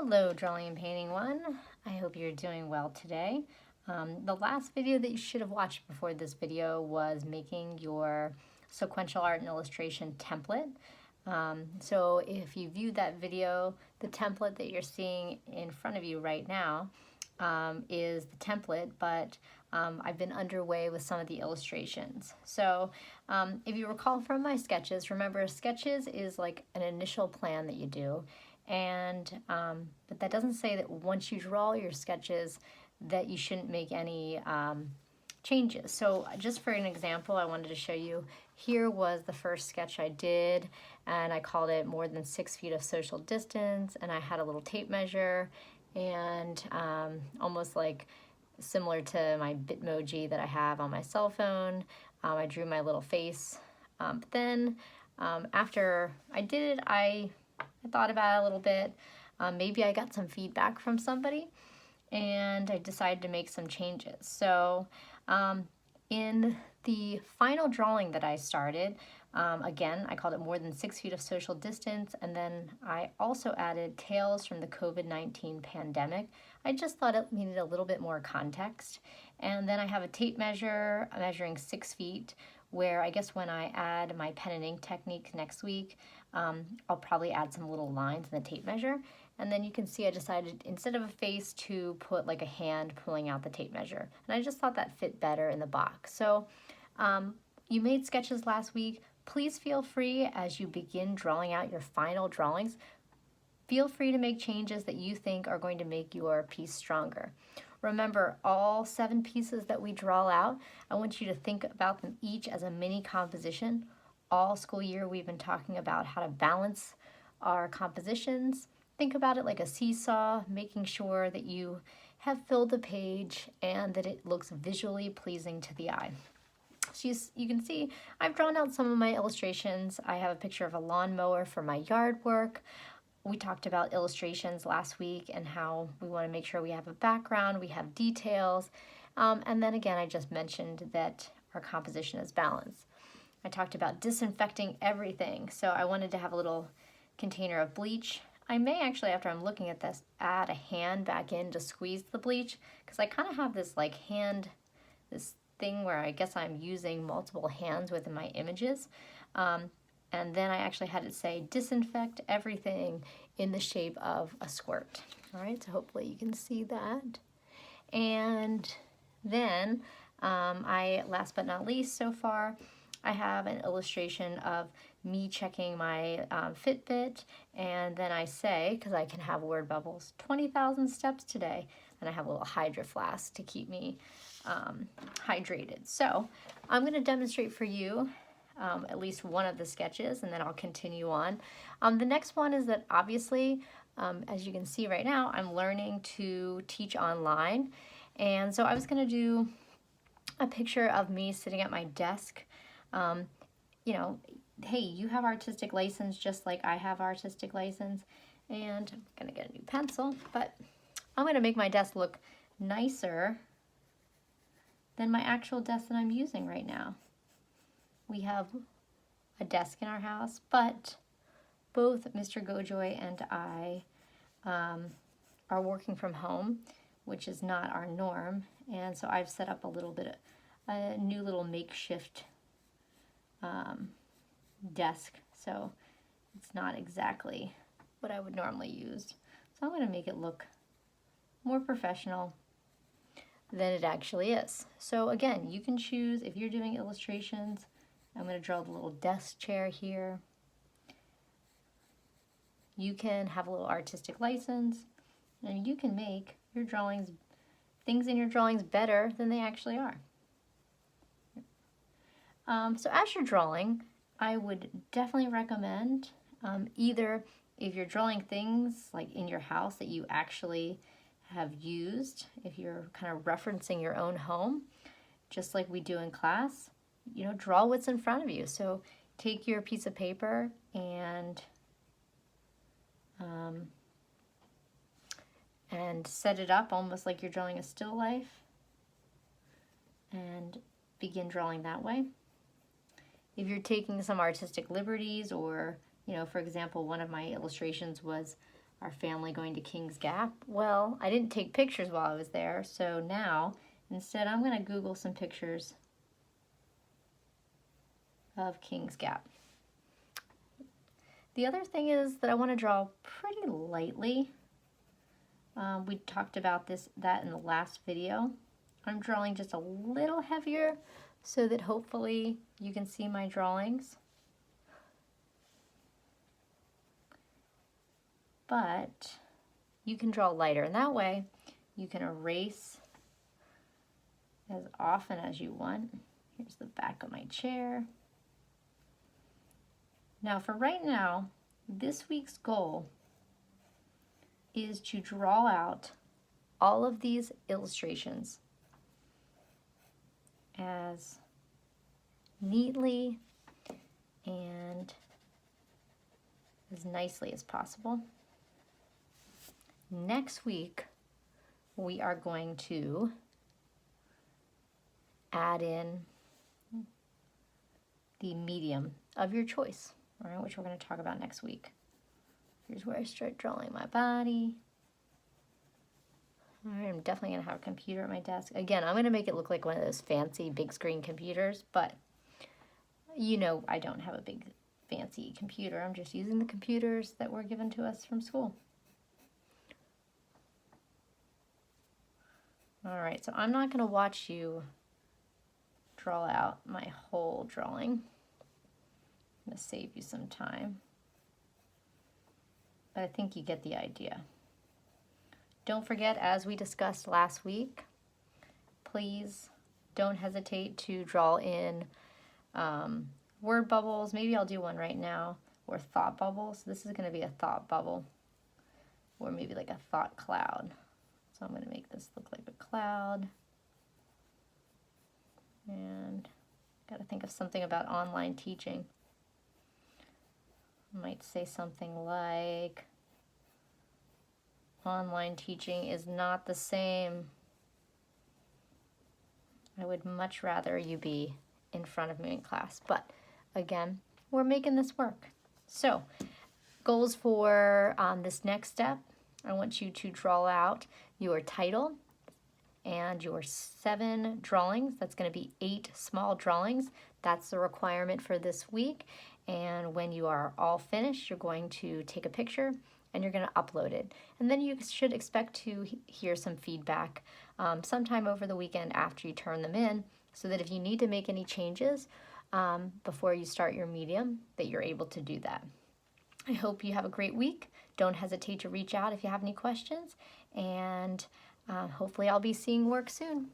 Hello, Drawing and Painting One. I hope you're doing well today. The last video that you should have watched before this video was making your sequential art and illustration template. So if you viewed that video, the template that you're seeing in front of you right now is the template, but I've been underway with some of the illustrations. So if you recall from my sketches, remember sketches is like an initial plan that you do. And but that doesn't say that once you draw your sketches that you shouldn't make any changes. So just for an example, I wanted to show you, here was the first sketch I did, and I called it More Than 6 Feet of Social Distance, and I had a little tape measure, and almost like similar to my Bitmoji that I have on my cell phone, I drew my little face. But then after I did it, I thought about it a little bit. Maybe I got some feedback from somebody, and I decided to make some changes. So in the final drawing that I started, again, I called it More Than 6 Feet of Social Distance, and then I also added Tales from the COVID-19 Pandemic. I just thought it needed a little bit more context. And then I have a tape measure measuring 6 feet, where I guess when I add my pen and ink technique next week, I'll probably add some little lines in the tape measure. And then you can see I decided instead of a face to put like a hand pulling out the tape measure. And I just thought that fit better in the box. So you made sketches last week. Please feel free as you begin drawing out your final drawings. Feel free to make changes that you think are going to make your piece stronger. Remember, all 7 pieces that we draw out, I want you to think about them each as a mini composition. All school year we've been talking about how to balance our compositions. Think about it like a seesaw, making sure that you have filled the page and that it looks visually pleasing to the eye. So you can see I've drawn out some of my illustrations. I have a picture of a lawnmower for my yard work. We talked about illustrations last week and how we want to make sure we have a background, we have details, and then again I just mentioned that our composition is balanced. I talked about disinfecting everything, so I wanted to have a little container of bleach. I may actually, after I'm looking at this, add a hand back in to squeeze the bleach, because I kind of have this like hand, this thing where I guess I'm using multiple hands within my images. And then I actually had it say disinfect everything in the shape of a squirt. All right, so hopefully you can see that. And then last but not least so far, I have an illustration of me checking my Fitbit, and then I say, because I can have word bubbles, 20,000 steps today, and I have a little Hydro Flask to keep me hydrated. So I'm going to demonstrate for you at least one of the sketches, and then I'll continue on. The next one is that obviously, as you can see right now, I'm learning to teach online, and so I was going to do a picture of me sitting at my desk. You know, hey, you have artistic license just like I have artistic license, and I'm gonna get a new pencil, but I'm gonna make my desk look nicer than my actual desk that I'm using right now. We have a desk in our house, but both Mr. Gojoy and I are working from home, which is not our norm, and so I've set up a new little makeshift desk, so it's not exactly what I would normally use. So I'm going to make it look more professional than it actually is. So again, you can choose if you're doing illustrations. I'm going to draw the little desk chair here. You can have a little artistic license, and you can make your drawings, things in your drawings better than they actually are. So as you're drawing, I would definitely recommend either if you're drawing things like in your house that you actually have used, if you're kind of referencing your own home, just like we do in class, you know, draw what's in front of you. So take your piece of paper and set it up almost like you're drawing a still life and begin drawing that way. If you're taking some artistic liberties, or, you know, for example, one of my illustrations was our family going to King's Gap. Well, I didn't take pictures while I was there, so now instead I'm going to Google some pictures of King's Gap. The other thing is that I want to draw pretty lightly. We talked about that in the last video. I'm drawing just a little heavier so that hopefully you can see my drawings. But you can draw lighter, and that way you can erase as often as you want. Here's the back of my chair. Now for right now, this week's goal is to draw out all of these illustrations as neatly and as nicely as possible. Next week, we are going to add in the medium of your choice, all right, which we're going to talk about next week. Here's where I start drawing my body. All right, I'm definitely going to have a computer at my desk. Again, I'm going to make it look like one of those fancy big screen computers, but you know I don't have a big fancy computer. I'm just using the computers that were given to us from school. All right, so I'm not going to watch you draw out my whole drawing. I'm going to save you some time. But I think you get the idea. Don't forget, as we discussed last week, please don't hesitate to draw in word bubbles. Maybe I'll do one right now, or thought bubbles. This is going to be a thought bubble, or maybe like a thought cloud. So I'm going to make this look like a cloud. And got to think of something about online teaching. I might say something like, online teaching is not the same. I would much rather you be in front of me in class. But again, we're making this work. So goals for this next step. I want you to draw out your title and your 7 drawings. That's going to be 8 small drawings. That's the requirement for this week. And when you are all finished, you're going to take a picture and you're going to upload it. And then you should expect to hear some feedback sometime over the weekend after you turn them in, so that if you need to make any changes before you start your medium, that you're able to do that. I hope you have a great week. Don't hesitate to reach out if you have any questions, and hopefully I'll be seeing work soon.